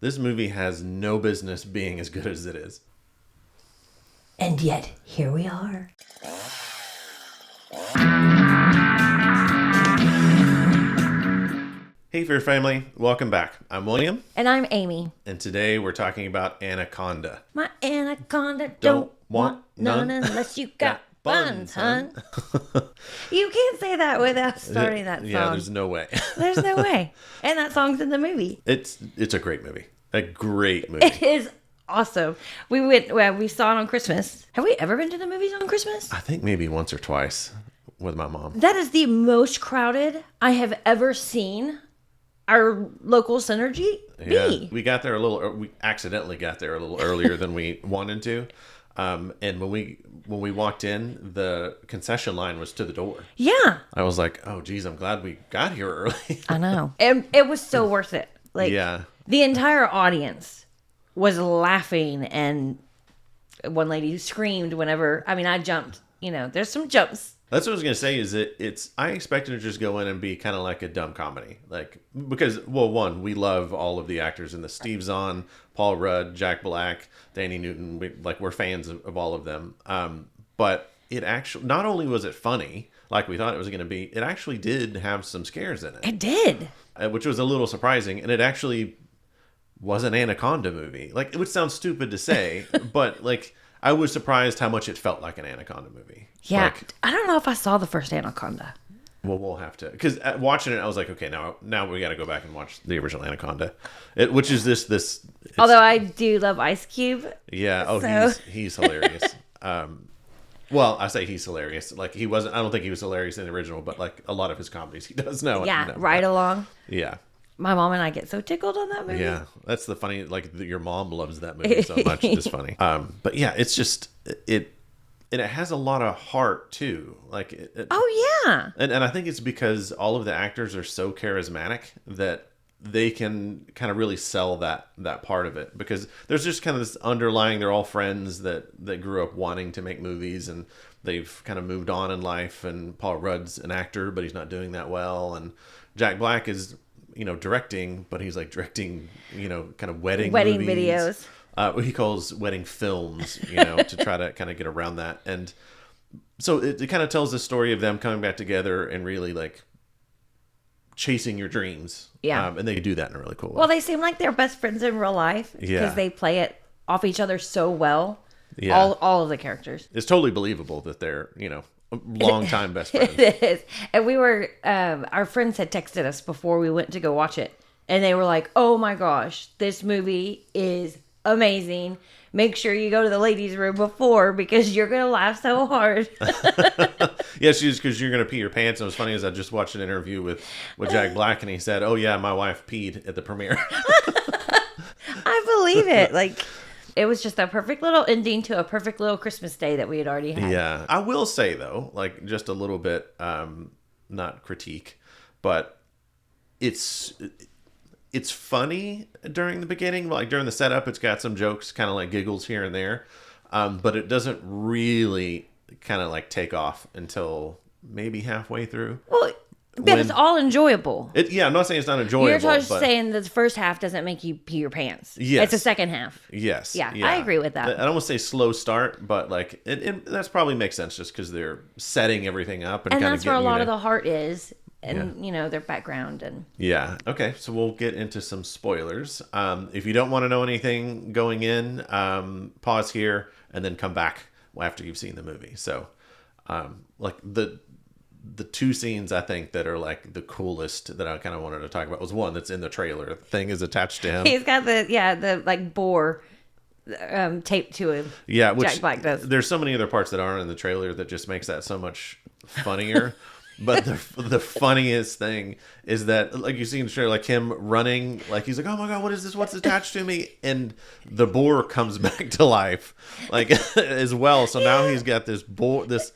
This movie has no business being as good as it is. And yet, here we are. Hey, Fear Family. Welcome back. I'm William. And I'm Amy. And today we're talking about Anaconda. My anaconda don't want none unless you got buns, hun. You can't say that without starting that song. Yeah, there's no way. There's no way. And that song's in the movie. It's a great movie. A great movie. It is awesome. We saw it on Christmas. Have we ever been to the movies on Christmas? I think maybe once or twice with my mom. That is the most crowded I have ever seen our local Synergy be. Yeah, we accidentally got there a little earlier than we wanted to. And when we walked in, the concession line was to the door. Yeah. I was like, oh, geez, I'm glad we got here early. I know. It was so worth it. Like, yeah. The entire audience was laughing, and one lady screamed whenever, I jumped. There's some jumps. That's what I was going to say is I expected to just go in and be kind of like a dumb comedy. Like, because, well, one, we love all of the actors in the Steve Zahn, Paul Rudd, Jack Black, Danny Newton. We're fans of all of them. But it actually, not only was it funny, like we thought it was going to be, it actually did have some scares in it. It did. Which was a little surprising. And it actually was an Anaconda movie. Like, it would sound stupid to say, but like, I was surprised how much it felt like an Anaconda movie. Yeah, I don't know if I saw the first Anaconda. Well, we'll have to, because watching it, I was like, okay, now we got to go back and watch the original Anaconda, which is this. Although I do love Ice Cube. Yeah. Oh, so. He's hilarious. Well, I say he's hilarious. Like, he wasn't. I don't think he was hilarious in the original, but like a lot of his comedies, he does now. Yeah, Ride Along. Yeah. My mom and I get so tickled on that movie. Yeah, that's the funny. Like, your mom loves that movie so much. It's funny. But yeah, it's just it. And it has a lot of heart too. Like, oh yeah. And I think it's because all of the actors are so charismatic that they can kind of really sell that part of it, because there's just kind of this underlying, they're all friends that grew up wanting to make movies, and they've kind of moved on in life. And Paul Rudd's an actor, but he's not doing that well. And Jack Black is, directing, but he's like directing, kind of wedding movies. Videos. He calls wedding films, to try to kind of get around that. And so it kind of tells the story of them coming back together and really like chasing your dreams. Yeah. And they do that in a really cool way. Well, they seem like they're best friends in real life, because Yeah. they play it off each other so well. Yeah. All of the characters. It's totally believable that they're, longtime best friends. It is. And we were, our friends had texted us before we went to go watch it. And they were like, oh my gosh, this movie is amazing. Make sure you go to the ladies' room before, because you're gonna laugh so hard. Yeah, because you're gonna pee your pants. And it was funny, as I just watched an interview with Jack Black, and he said, "Oh yeah, my wife peed at the premiere." I believe it. Like, it was just a perfect little ending to a perfect little Christmas day that we had already had. Yeah, I will say though, like, just a little bit, not critique, but it's funny during the beginning. Like, during the setup, it's got some jokes, kind of like giggles here and there. But it doesn't really kind of like take off until maybe halfway through. Well, but it's all enjoyable. I'm not saying it's not enjoyable. You're just saying the first half doesn't make you pee your pants. Yes. It's the second half. Yes. Yeah, I agree with that. I don't want to say slow start, but like that's probably makes sense, just because they're setting everything up. And that's where a lot of the heart is. And, their background. And yeah. Okay, so we'll get into some spoilers. If you don't want to know anything going in, pause here and then come back after you've seen the movie. So, like, the two scenes I think that are like the coolest that I kind of wanted to talk about was one that's in the trailer. The thing is attached to him. He's got the like boar taped to him. Yeah, which Jack Black does. There's so many other parts that aren't in the trailer that just makes that so much funnier. But the funniest thing is that, like, you see in the trailer, like, him running, like, he's like, oh my God, what is this? What's attached to me? And the boar comes back to life, like, as well. So now he's got this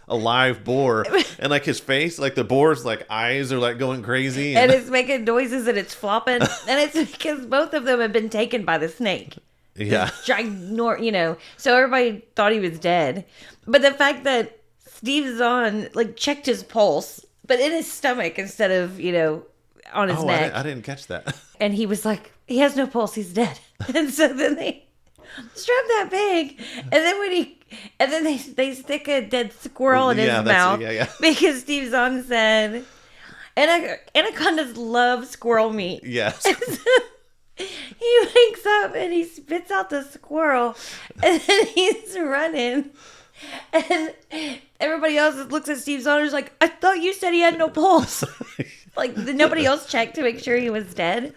alive boar, and like his face, like the boar's like eyes are like going crazy. And it's making noises and it's flopping. And it's because both of them have been taken by the snake. Yeah. So everybody thought he was dead. But the fact that Steve Zahn, like, checked his pulse, but in his stomach instead of, on his neck. I didn't catch that. And he was like, he has no pulse. He's dead. And so then they strap that pig, and then they stick a dead squirrel in his mouth because Steve Zahn said, anacondas love squirrel meat. Yes. And so he wakes up and he spits out the squirrel, and then he's running. And everybody else looks at Steve Zahn and is like, I thought you said he had no pulse. Like, nobody else checked to make sure he was dead.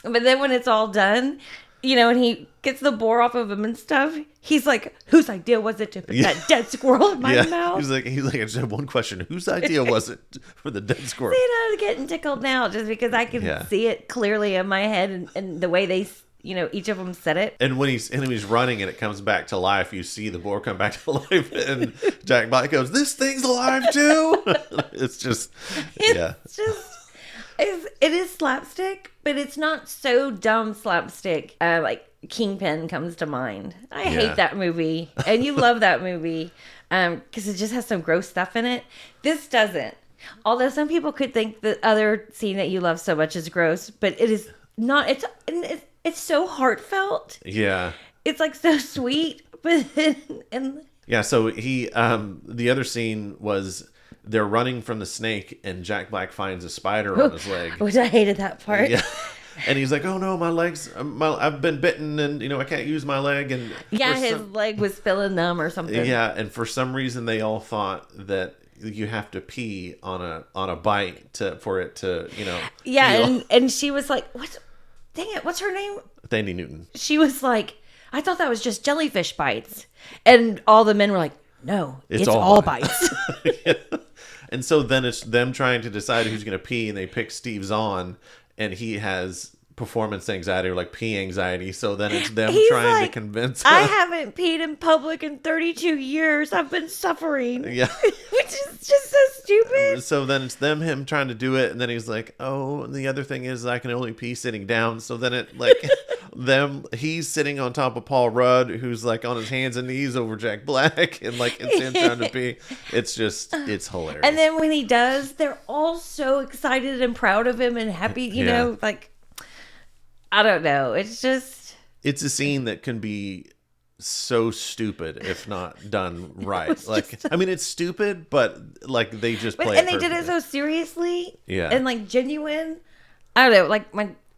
But then when it's all done, and he gets the boar off of him and stuff, he's like, whose idea was it to put that dead squirrel in my mouth? He's like, I just have one question. Whose idea was it for the dead squirrel? See, I'm getting tickled now just because I can see it clearly in my head and the way they, each of them said it. And when he's running and it comes back to life, you see the boar come back to life, and Jack Black goes, "This thing's alive too." It's just. It is slapstick, but it's not so dumb slapstick. Like Kingpin comes to mind. I hate that movie, and you love that movie because it just has some gross stuff in it. This doesn't. Although some people could think the other scene that you love so much is gross, but it is not. It's so heartfelt. Yeah. It's like so sweet, but and yeah. So he the other scene was. They're running from the snake, and Jack Black finds a spider on his leg. Which I hated that part. Yeah. And he's like, "Oh no, my legs! I've been bitten, and I can't use my leg." And his leg was feeling numb or something. Yeah, and for some reason, they all thought that you have to pee on a bite for it to Yeah, heal. and she was like, what's her name? Thandie Newton. She was like, I thought that was just jellyfish bites, and all the men were like, no, it's all bites. Yeah. And so then it's them trying to decide who's going to pee, and they pick Steve Zahn, and he has performance anxiety or like pee anxiety. So then it's them trying to convince him. I haven't peed in public in 32 years. I've been suffering. Yeah. Which is just so stupid. So then it's him trying to do it. And then he's like, oh, and the other thing is I can only pee sitting down. So then it like he's sitting on top of Paul Rudd, who's like on his hands and knees over Jack Black, and like it's him trying to pee. It's hilarious. And then when he does, they're all so excited and proud of him and happy, like, I don't know. It's a scene that can be so stupid if not done right. Like, I mean, it's stupid, but like they just play it and they did it so seriously. Yeah. And like genuine. I don't know. Like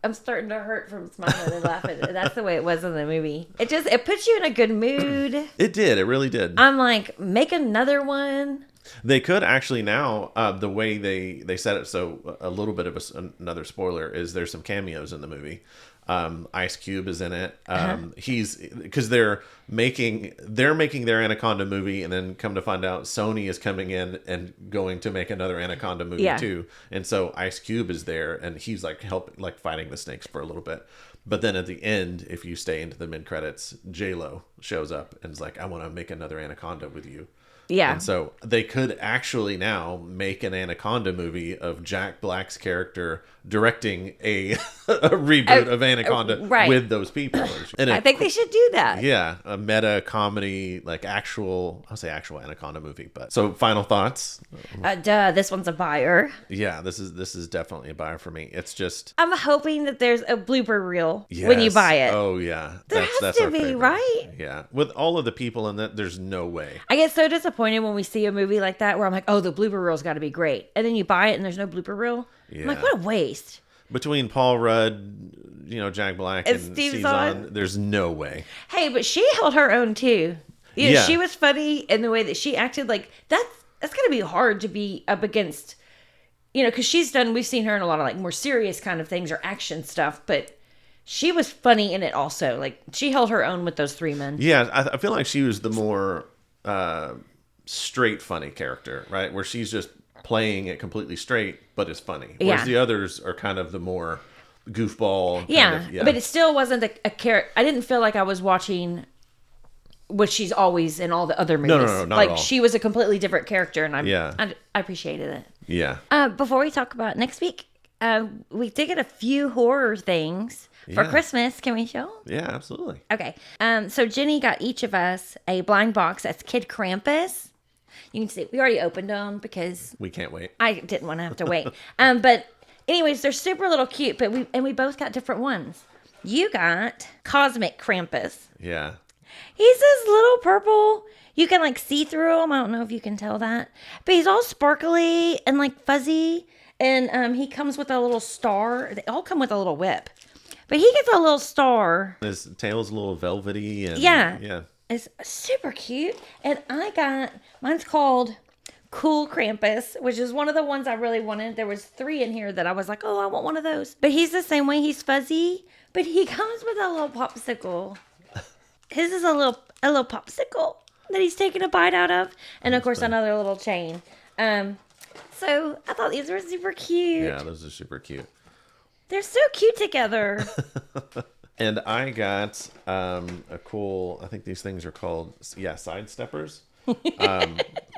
I'm starting to hurt from smiling and laughing. That's the way it was in the movie. It puts you in a good mood. It did. It really did. I'm like, make another one. They could actually now, the way they set it, so a little bit of another spoiler is there's some cameos in the movie. Ice Cube is in it. Because they're making their Anaconda movie, and then come to find out Sony is coming in and going to make another Anaconda movie too. And so Ice Cube is there, and he's like fighting the snakes for a little bit. But then at the end, if you stay into the mid credits, J-Lo shows up and is like, "I want to make another Anaconda with you." Yeah. And so they could actually now make an Anaconda movie of Jack Black's character directing a reboot of Anaconda with those people. And I think they should do that. Yeah. A meta comedy, like actual Anaconda movie. But so final thoughts. This one's a buyer. Yeah, this is definitely a buyer for me. It's just I'm hoping that there's a blooper reel when you buy it. Oh yeah. There has to be, favorite. Right? Yeah. With all of the people in that, there's no way. I get so disappointed when we see a movie like that where I'm like, oh, the blooper reel's got to be great, and then you buy it and there's no blooper reel. Yeah. I'm like, what a waste. Between Paul Rudd, Jack Black, and Steve Zahn, there's no way. Hey, but she held her own too. She was funny in the way that she acted. Like that's gonna be hard to be up against, because we've seen her in a lot of like more serious kind of things or action stuff, but she was funny in it also. Like she held her own with those three men. Yeah, I feel like she was the more straight funny character, right? Where she's just playing it completely straight, but it's funny. Whereas the others are kind of the more goofball. But it still wasn't a character. I didn't feel like I was watching what she's always in all the other movies. No, not at all. She was a completely different character, and I appreciated it. Yeah. Before we talk about next week, we did get a few horror things for Christmas. Can we show? Yeah, absolutely. Okay. So Jenny got each of us a blind box that's Kid Krampus. You can see we already opened them because we can't wait. I didn't want to have to wait. But anyways, they're super little cute, but we both got different ones. You got Cosmic Krampus. Yeah. He's this little purple. You can like see through him. I don't know if you can tell that, but he's all sparkly and like fuzzy. And he comes with a little star. They all come with a little whip, but he gets a little star. His tail's a little velvety. And, Yeah. Yeah. It's super cute. And I got, mine's called Cool Krampus, which is one of the ones I really wanted. There was 3 in here that I was like, oh, I want one of those. But he's the same way. He's fuzzy, but he comes with a little popsicle. His is a little popsicle that he's taking a bite out of. And of course, another little chain. So I thought these were super cute. Yeah, those are super cute. They're so cute together. And I got a cool, I think these things are called, side steppers.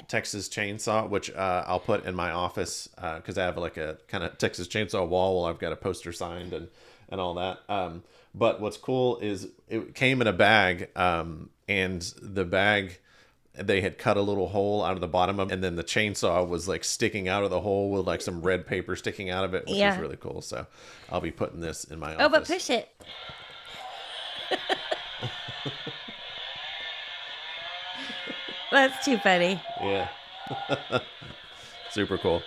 Texas chainsaw, which I'll put in my office because I have like a kind of Texas chainsaw wall while I've got a poster signed and all that. But what's cool is it came in a bag, and the bag, they had cut a little hole out of the bottom of it, and then the chainsaw was like sticking out of the hole with like some red paper sticking out of it, which is really cool. So I'll be putting this in my office. Oh, but push it. That's too funny. Yeah. Super cool.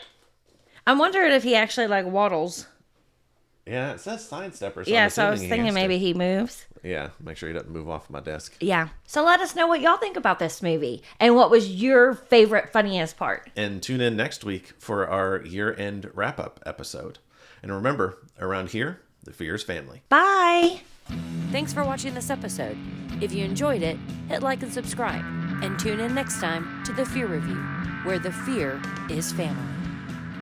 I'm wondering if he actually like waddles. Yeah, it says side stepper. So Yeah, so I was thinking maybe he moves. Yeah, make sure he doesn't move off my desk. Yeah. So let us know what y'all think about this movie and what was your favorite, funniest part. And tune in next week for our year-end wrap-up episode. And remember, around here, the fear is family. Bye. Thanks for watching this episode. If you enjoyed it, hit like and subscribe. And tune in next time to The Fear Review, where the fear is family.